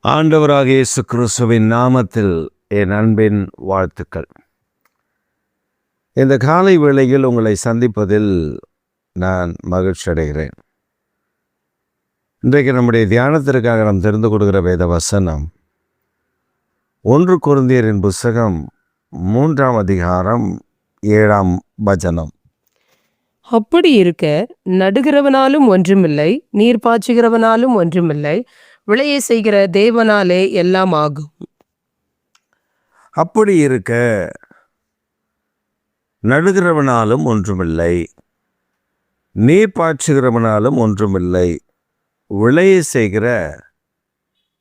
ஆண்டவராகிய இயேசு கிறிஸ்துவின் நாமத்தில் என் அன்பின் வாழ்த்துக்கள். இந்த காலை வேளையில் உங்களை சந்திப்பதில் நான் மகிழ்ச்சி அடைகிறேன். இன்றைக்கு நம்முடைய தியானத்திற்காக நாம் தெரிந்து கொடுக்கிற வேத வசனம் 1 கொரிந்தியரின் புஸ்தகம் 3ஆம் அதிகாரம் 7ஆம் வசனம். அப்படி இருக்க நடுகிறவனாலும் ஒன்றுமில்லை, நீர் பாய்ச்சுகிறவனாலும் ஒன்றுமில்லை, விளைய செய்கிற தேவனாலே எல்லாம் ஆகும். அப்படி இருக்க நடுகிறவனாலும் ஒன்றுமில்லை, நீர் பாய்ச்சுகிறவனாலும் ஒன்றுமில்லை, விளைய செய்கிற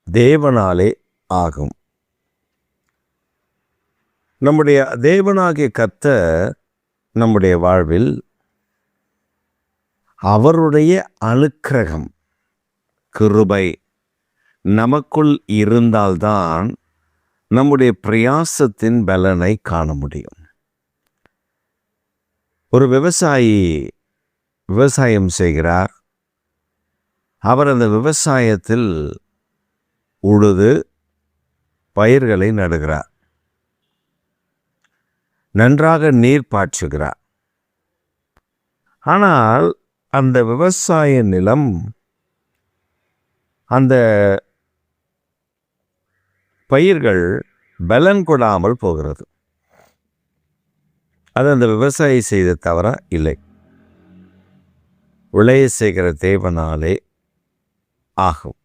தேவனாலே ஆகும். நம்முடைய தேவனாகிய கர்த்தர் நம்முடைய வாழ்வில் அவருடைய அனுக்கிரகம், கிருபை நமக்குள் இருந்தால்தான் நம்முடைய பிரயாசத்தின் பலனை காண முடியும். ஒரு விவசாயி விவசாயம் செய்கிறார். அவர் அந்த விவசாயத்தில் உழுது பயிர்களை நடுகிறார், நன்றாக நீர் பாய்ச்சுகிறார். ஆனால் அந்த விவசாய நிலம் அந்த பயிர்கள் பலன் கொடாமல் போகிறது. அது அந்த விவசாயி செய்த தவறா? இல்லை, விளைய செய்கிற தேவனாலே ஆகும்.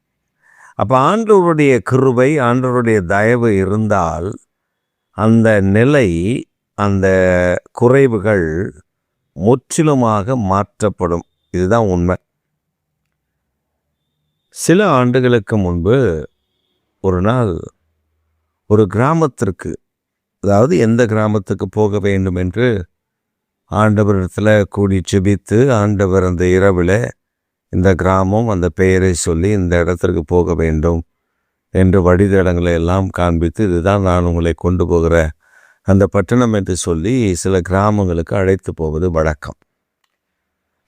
அப்போ ஆண்டவருடைய கிருபை, ஆண்டவருடைய தயவு இருந்தால் அந்த நிலை, அந்த குறைவுகள் முற்றிலுமாக மாற்றப்படும். இதுதான் உண்மை. சில ஆண்டுகளுக்கு முன்பு ஒரு நாள் ஒரு கிராமத்திற்கு, அதாவது எந்த கிராமத்துக்கு போக வேண்டும் என்று ஆண்டவரிடத்தில் கூடி ஜெபித்து, ஆண்டவர் அந்த இரவில் இந்த கிராமம் அந்த பெயரை சொல்லி இந்த இடத்திற்கு போக வேண்டும் என்று வழித்தடங்களை எல்லாம் காண்பித்து, இதுதான் நான் உங்களை கொண்டு போகிற அந்த பட்டணம் என்று சொல்லி சில கிராமங்களுக்கு அழைத்து போவது வழக்கம்.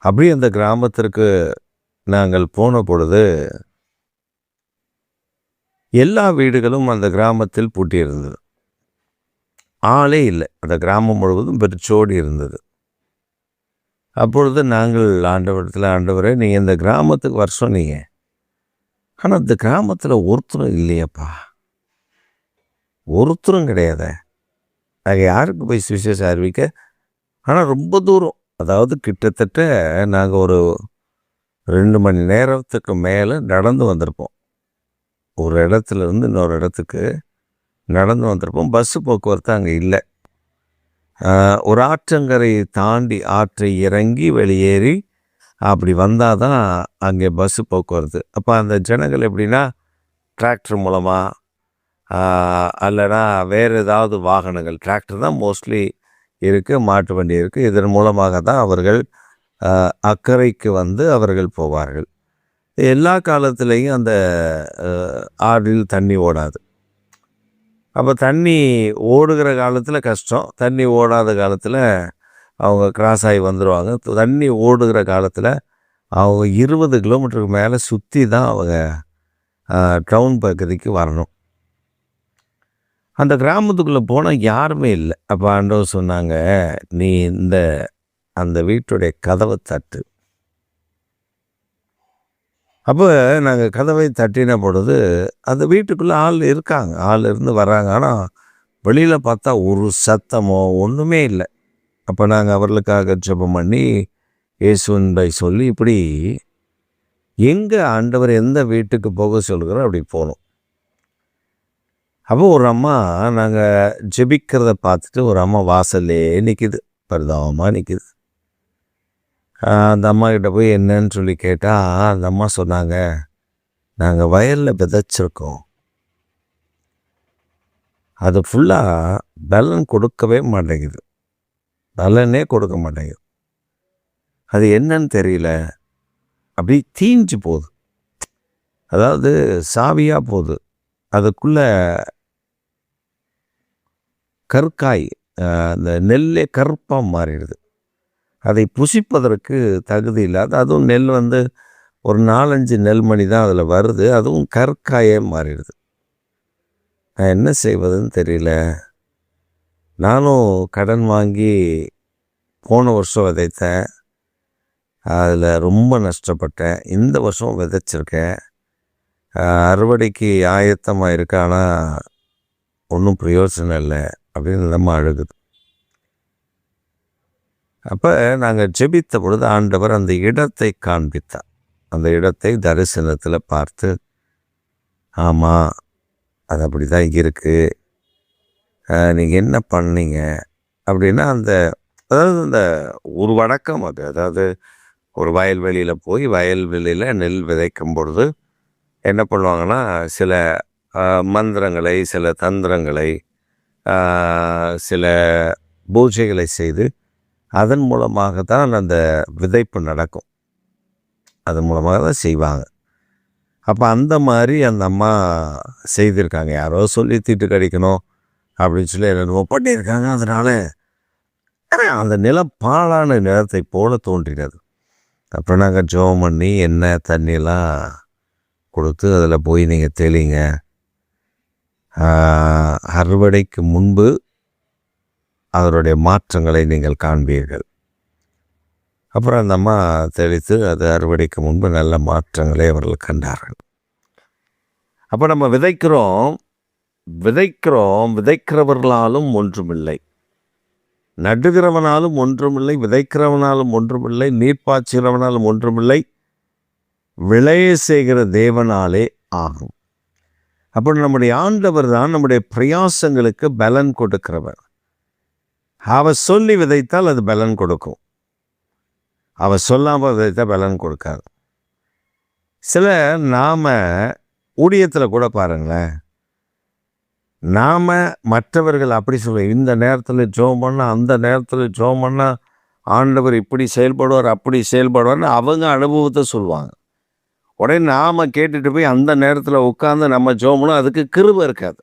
அப்படி அந்த கிராமத்திற்கு நாங்கள் போன பொழுது எல்லா வீடுகளும் அந்த கிராமத்தில் பூட்டியிருந்தது. ஆளே இல்லை. அந்த கிராமம் முழுவதும் பெருச்சோடி இருந்தது. அப்பொழுது நாங்கள் ஆண்டவரத்தில், ஆண்டவரே, நீங்கள் இந்த கிராமத்துக்கு வர சொன்னீங்க, ஆனால் இந்த கிராமத்தில் ஒருத்தரும் இல்லையப்பா, ஒருத்தரும் கிடையாது. நாங்கள் யாருக்கு போய் சுவிசேஷம் அறிவிக்க? ஆனால் ரொம்ப தூரம், அதாவது கிட்டத்தட்ட நாங்கள் ஒரு 2 மணி நேரத்துக்கு மேலே நடந்து வந்திருப்போம். ஒரு இடத்துல இருந்து இன்னொரு இடத்துக்கு நடந்து வந்திருப்போம். பஸ்ஸு போக்குவரத்து அங்கே இல்லை. ஒரு ஆற்றங்கரையை தாண்டி ஆற்றை இறங்கி வெளியேறி அப்படி வந்தால் தான் அங்கே பஸ்ஸு போக்குவரத்து. அப்போ அந்த ஜனங்கள் எப்படின்னா, டிராக்டர் மூலமாக அல்லனா வேறு ஏதாவது வாகனங்கள், டிராக்டர் தான் மோஸ்ட்லி இருக்குது, மாட்டு வண்டி இருக்குது, இதன் மூலமாக தான் அவர்கள் அக்கறைக்கு வந்து அவர்கள் போவார்கள். எல்லா காலத்துலேயும் அந்த ஆறில் தண்ணி ஓடாது. அப்போ தண்ணி ஓடுகிற காலத்தில் கஷ்டம், தண்ணி ஓடாத காலத்தில் அவங்க கிராஸ் ஆகி வந்துடுவாங்க. தண்ணி ஓடுகிற காலத்தில் அவங்க 20 கிலோமீட்டருக்கு மேலே சுற்றி தான் அவங்க டவுன் பகுதிக்கு வரணும். அந்த கிராமத்துக்குள்ளே போனால் யாருமே இல்லை. அப்போ ஆண்டவர் சொன்னாங்க, நீ அந்த வீட்டுடைய கதவை தட்டு. அப்போ நாங்கள் கதவை தட்டின பொழுது அந்த வீட்டுக்குள்ளே ஆள் இருக்காங்க, ஆள் இருந்து வராங்க. ஆனால் வெளியில் பார்த்தா ஒரு சத்தமோ ஒன்றுமே இல்லை. அப்போ நாங்கள் அவர்களுக்காக ஜெபம் பண்ணி இயேசுவை சொல்லி, இப்படி எங்கே ஆண்டவர் எந்த வீட்டுக்கு போக சொல்கிறோம் அப்படி போனோம். அப்போ ஒரு அம்மா, நாங்கள் ஜெபிக்கிறத பார்த்துட்டு ஒரு அம்மா வாசல்லே நிற்கிது, பரிதாபமாக நிற்கிது. அந்த அம்மா கிட்ட போய் என்னன்னு சொல்லி கேட்டால், அந்த அம்மா சொன்னாங்க, நாங்கள் வயலில் விதைச்சிருக்கோம், அது ஃபுல்லாக பலன் கொடுக்கவே மாட்டேங்குது, பலனே கொடுக்க மாட்டேங்குது. அது என்னன்னு தெரியல, அப்படி தீஞ்சு போகுது, அதாவது சாவியாக போகுது. அதுக்குள்ளே கற்காய், அந்த நெல்லே கருப்பாக மாறிடுது. அதை புசிப்பதற்கு தகுதி இல்லாத, அதுவும் நெல் ஒரு 4-5 நெல்மணி தான் அதில் வருது. அதுவும் கற்காயே மாறிடுது. நான் என்ன செய்வதுன்னு தெரியல. நானும் கடன் வாங்கி போன வருஷம் விதைத்தேன். அதில் ரொம்ப நஷ்டப்பட்டேன். இந்த வருஷம் விதைச்சிருக்கேன். அறுவடைக்கு ஆயத்தமாக இருக்கு. ஆனால் ஒன்றும் பிரயோஜனம் இல்லை அப்படின்னு நம்ம அழுகுது. அப்போ நாங்கள் ஜெபித்த பொழுது ஆண்டவர் அந்த இடத்தை காண்பித்தார். அந்த இடத்தை தரிசனத்தில் பார்த்து, ஆமாம் அது அப்படி தான் இருக்குது, நீங்கள் என்ன பண்ணீங்க அப்படின்னா, அதாவது அந்த ஒரு வழக்கம் அது. அதாவது ஒரு வயல்வெளியில் போய் வயல்வெளியில் நெல் விதைக்கும் பொழுது என்ன பண்ணுவாங்கன்னா, சில மந்திரங்களை, சில தந்திரங்களை, சில பூஜைகளை செய்து அதன் மூலமாக தான் அந்த விதைப்பு நடக்கும். அதன் மூலமாக தான் செய்வாங்க. அப்போ அந்த மாதிரி அந்த அம்மா செய்திருக்காங்க. யாரோ சொல்லி தீட்டு கடிக்கணும் அப்படின்னு சொல்லி என்னென்னமோ பண்ணியிருக்காங்க. அதனால் அந்த நிலம் பாழான நிலத்தை போல தோன்றினது. அப்புறம் நாங்கள் ஜெபம் பண்ணி எண்ணெய் தண்ணியெல்லாம் கொடுத்து அதில் போய் நீங்கள் தெளிங்க, அறுவடைக்கு முன்பு அதனுடைய மாற்றங்களை நீங்கள் காண்பீர்கள். அப்புறம் அந்த அம்மா தெளித்து அது அறுவடைக்கு முன்பு நல்ல மாற்றங்களை அவர்கள் கண்டார்கள். அப்போ நம்ம விதைக்கிறவர்களாலும் ஒன்றுமில்லை, நடுகிறவனாலும் ஒன்றுமில்லை, விதைக்கிறவனாலும் ஒன்றுமில்லை, நீர்ப்பாய்ச்சுகிறவனாலும் ஒன்றுமில்லை, விளைய செய்கிற தேவனாலே ஆகும். அப்போ நம்முடைய ஆண்டவர் தான் நம்முடைய பிரயாசங்களுக்கு பலன் கொடுக்கிறவர். அவர் சொல்லி விதைத்தால் அது பலன் கொடுக்கும், அவர் சொல்லாமல் விதைத்தால் பலன் கொடுக்காது. சில நாம் ஊழியத்தில் கூட பாருங்களேன், நாம் மற்றவர்கள் அப்படி சொல்லுவோம், இந்த நேரத்தில் ஜெபம் பண்ணால், அந்த நேரத்தில் ஜெபம் பண்ணால் ஆண்டவர் இப்படி செயல்படுவார், அப்படி செயல்படுவார்னு அவங்க அனுபவத்தை சொல்லுவாங்க. உடனே நாம் கேட்டுட்டு போய் அந்த நேரத்தில் உட்காந்து நம்ம ஜெபம் பண்ணால் அதுக்கு கிருபை இருக்காது,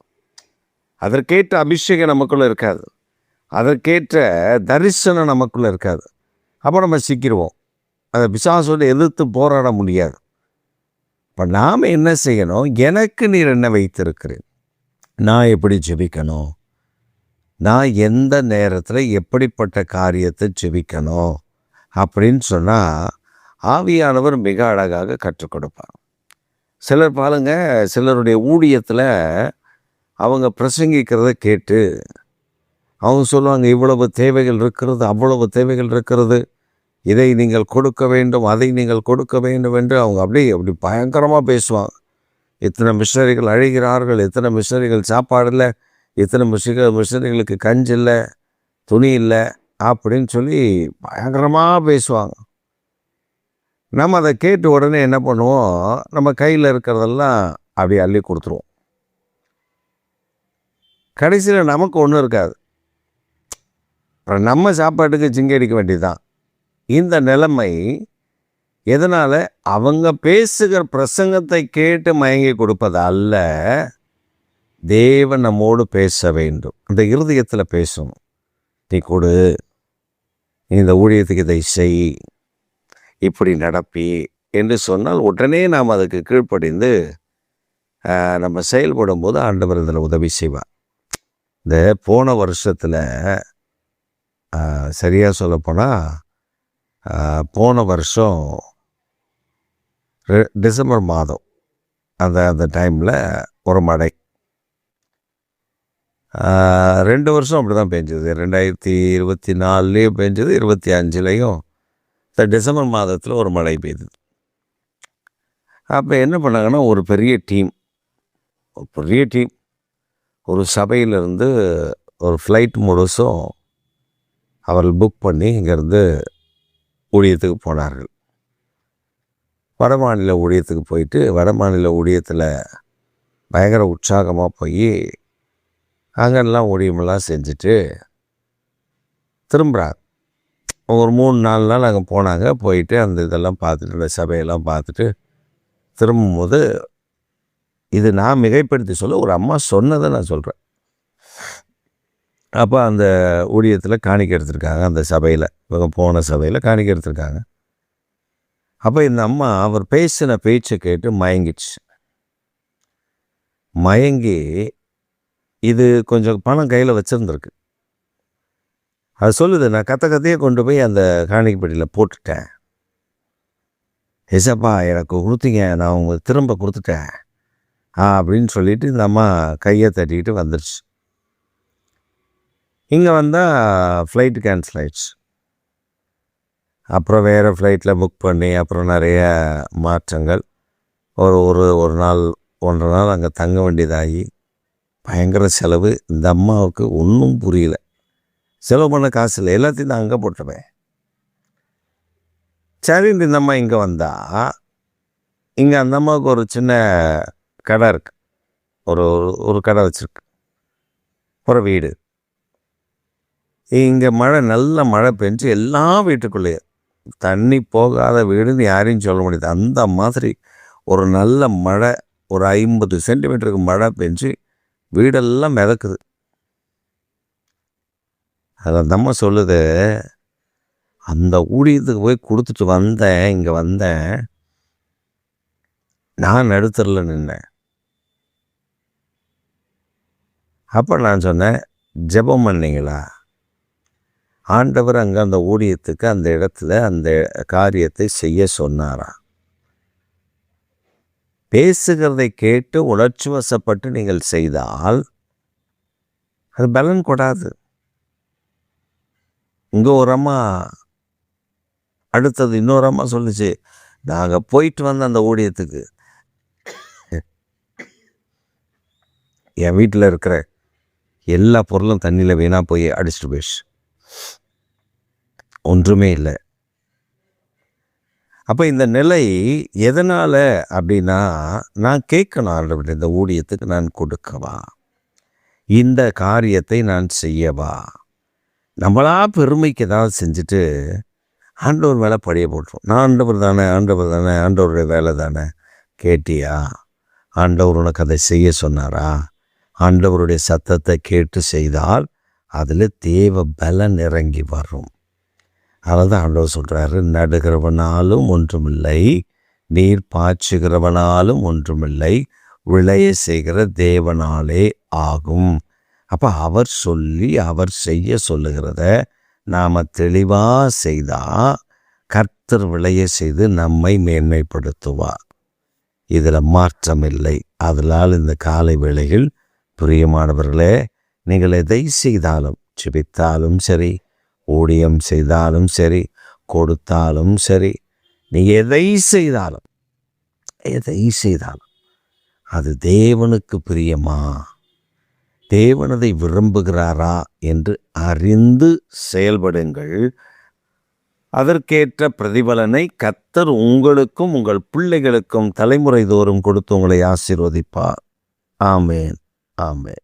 அதற்கேற்ற அபிஷேகம் நமக்குள்ளே இருக்காது, அதற்கேற்ற தரிசனம் நமக்குள்ளே இருக்காது. அப்போ நம்ம சிக்கிடுவோம், அதை பிசாசோடு எதிர்த்து போராட முடியாது. இப்போ நாம் என்ன செய்யணும், எனக்கு நீர் என்ன வைத்திருக்கிறேன், நான் எப்படி ஜெபிக்கணும், நான் எந்த நேரத்தில் எப்படிப்பட்ட காரியத்தை ஜெபிக்கணும் அப்படின்னு சொன்னால் ஆவியானவர் மிக அழகாக கற்றுக் கொடுப்பார். சிலர் பாருங்க, சிலருடைய ஊழியத்தில் அவங்க பிரசங்கிக்கிறத கேட்டு அவங்க சொல்லுவாங்க, இவ்வளவு தேவைகள் இருக்கிறது, அவ்வளவு தேவைகள் இருக்கிறது, இதை நீங்கள் கொடுக்க வேண்டும், அதை நீங்கள் கொடுக்க வேண்டும் என்று அவங்க அப்படி பயங்கரமாக பேசுவாங்க. இத்தனை மிஷனரிகள் அழுகிறார்கள், இத்தனை மிஷனரிகள் சாப்பாடு இல்லை, இத்தனை மிஷனரிகளுக்கு கஞ்சி இல்லை, துணி இல்லை அப்படின்னு சொல்லி பயங்கரமாக பேசுவாங்க. நம்ம அதை கேட்டு உடனே என்ன பண்ணுவோம், நம்ம கையில் இருக்கிறதெல்லாம் அப்படி அள்ளி கொடுத்துருவோம். கடைசியில் நமக்கு ஒன்றும் இருக்காது, அப்புறம் நம்ம சாப்பாட்டுக்கு சிங்கி அடிக்க வேண்டியதுதான். இந்த நிலைமை எதனால், அவங்க பேசுகிற பிரசங்கத்தை கேட்டு மயங்கி கொடுப்பது அல்ல, தேவன் நம்மோடு பேச வேண்டும், அந்த இருதயத்தில் பேசணும். நீ கொடு, இந்த ஊழியத்துக்கு இதை செய், இப்படி நடப்பி என்று சொன்னால் உடனே நாம் அதுக்கு கீழ்ப்படிந்து நம்ம செயல்படும் போது ஆண்டவர் இதில் உதவி செய்வார். இந்த போன வருஷத்தில் சரியாக சொல்லப்போனால் போன வருஷம் டிசம்பர் மாதம் அந்த டைமில் ஒரு மழை, 2 வருஷம் அப்படி தான் பெஞ்சது. 2024லேயும் பெஞ்சது, 25லேயும் இந்த டிசம்பர் மாதத்தில் ஒரு மழை பெய்யுது. அப்போ என்ன பண்ணாங்கன்னா, ஒரு பெரிய டீம் ஒரு சபையிலிருந்து ஒரு ஃப்ளைட் முழுசும் அவர்கள் புக் பண்ணி இங்கேருந்து ஊழியத்துக்கு போனார்கள். வடமாநில ஊழியத்துக்கு போயிட்டு, வடமாநில ஊழியத்தில் பயங்கர உற்சாகமாக போய் அங்கெல்லாம் ஊழியமெல்லாம் செஞ்சுட்டு திரும்புகிறாங்க. ஒரு 3-4 நாள் அங்கே போனாங்க. போயிட்டு அந்த இதெல்லாம் பார்த்துட்டு, அந்த சபையெல்லாம் பார்த்துட்டு திரும்பும்போது, இது நான் மிகைப்படுத்தி சொல்ல, ஒரு அம்மா சொன்னதை நான் சொல்கிறேன். அப்போ அந்த ஊழியத்தில் காணிக்கை எடுத்திருக்காங்க, அந்த சபையில், இவங்க போன சபையில் காணிக்கை எடுத்திருக்காங்க. அப்போ இந்த அம்மா அவர் பேசின பேச்சை கேட்டு மயங்கிச்சு. மயங்கி இது கொஞ்சம் பணம் கையில் வச்சுருந்துருக்கு. அது சொல்லுது, நான் கதையே கொண்டு போய் அந்த காணிக்கை பெட்டியில் போட்டுட்டேன். ஏசப்பா எனக்கு கொடுத்தீங்க, நான் உங்களுக்கு திரும்ப கொடுத்துட்டேன் அப்படின்னு சொல்லிட்டு இந்த அம்மா கையை தட்டிக்கிட்டு வந்துடுச்சு. இங்கே வந்தால் ஃப்ளைட்டு கேன்சல் ஆயிடுச்சு. அப்புறம் வேறு ஃப்ளைட்டில் புக் பண்ணி அப்புறம் நிறைய மாற்றங்கள். ஒரு நாள் 1.5 நாள் அங்கே தங்க வேண்டியதாகி பயங்கர செலவு. இந்த அம்மாவுக்கு ஒன்றும் புரியல. செலவு பண்ண காசு இல்லை, எல்லாத்தையும் நான் அங்கே போட்டுவேன். சரின்னு இந்த அம்மா இங்கே வந்தால் இங்கே அந்த அம்மாவுக்கு ஒரு சின்ன கடை இருக்குது. ஒரு கடை வச்சுருக்கு, ஒரு வீடு. இங்கே நல்ல மழை பெஞ்சு எல்லா வீட்டுக்குள்ளேயே தண்ணி போகாத வீடுன்னு யாரையும் சொல்ல முடியாது. அந்த மாதிரி ஒரு நல்ல மழை, ஒரு 50 சென்டிமீட்டருக்கு மழை பெஞ்சு வீடெல்லாம் மிதக்குது. அதில் அந்த அம்மா சொல்லுது, அந்த ஊழியத்துக்கு போய் கொடுத்துட்டு வந்தேன், இங்கே வந்தேன், நான் நடுத்தரில் நின்னேன். அப்போ நான் சொன்னேன், ஜெபம் பண்ணீங்களா? ஆண்டவர் அங்கே அந்த ஊழியத்துக்கு அந்த இடத்துல அந்த காரியத்தை செய்ய சொன்னாரா? பேசுகிறதை கேட்டு உணர்ச்சி வசப்பட்டு நீங்கள் செய்தால் அது பலன் கொடாது. இங்கே ஒரு அம்மா, அடுத்தது இன்னொரு அம்மா சொல்லுச்சு, நாங்கள் போயிட்டு வந்த அந்த ஊழியத்துக்கு என் வீட்டில் இருக்கிற எல்லா பொருளும் தண்ணியில் வீணாக போய் அடிச்சுட்டு போயிடுச்சு, ஒன்றுமே இல்லை. அப்போ இந்த நிலை எதனால் அப்படின்னா, நான் கேட்கணும் ஆண்டவரே, இந்த ஊழியத்துக்கு நான் கொடுக்கவா, இந்த காரியத்தை நான் செய்யவா? நம்மளா பெருமைக்கு ஏதாவது செஞ்சுட்டு ஆண்டவர் மேலே பழிய போட்டுரும். நான் ஆண்டவர் தானே, ஆண்டவருடைய வேலை தானே. கேட்டியா? ஆண்டவர் உனக்கு அதை செய்ய சொன்னாரா? ஆண்டவருடைய சத்தத்தை கேட்டு செய்தால் அதில் தேவ பலன் இறங்கி வரும். அதனால்தான் ஆண்டவர் சொல்கிறாரு, நடுகிறவனாலும் ஒன்றுமில்லை, நீர் பாய்ச்சுகிறவனாலும் ஒன்றுமில்லை, விளைய செய்கிற தேவனாலே ஆகும். அப்போ அவர் சொல்லி அவர் செய்ய சொல்லுகிறத நாம் தெளிவாக செய்தால் கர்த்தர் விளைய செய்து நம்மை மேன்மைப்படுத்துவார். இதில் மாற்றமில்லை. அதனால் இந்த காலை வேளையில் பிரியமானவர்களே, நீங்கள் எதை செய்தாலும், ஜெபித்தாலும் சரி, ஊழியம் செய்தாலும் சரி, கொடுத்தாலும் சரி, நீங்கள் எதை செய்தாலும் அது தேவனுக்கு பிரியமா, தேவனதை விரும்புகிறாரா என்று அறிந்து செயல்படுங்கள். அதற்கேற்ற பிரதிபலனை கர்த்தர் உங்களுக்கும் உங்கள் பிள்ளைகளுக்கும் தலைமுறை தோறும் கொடுத்து உங்களை ஆசீர்வதிப்பார். ஆமேன், ஆமேன்.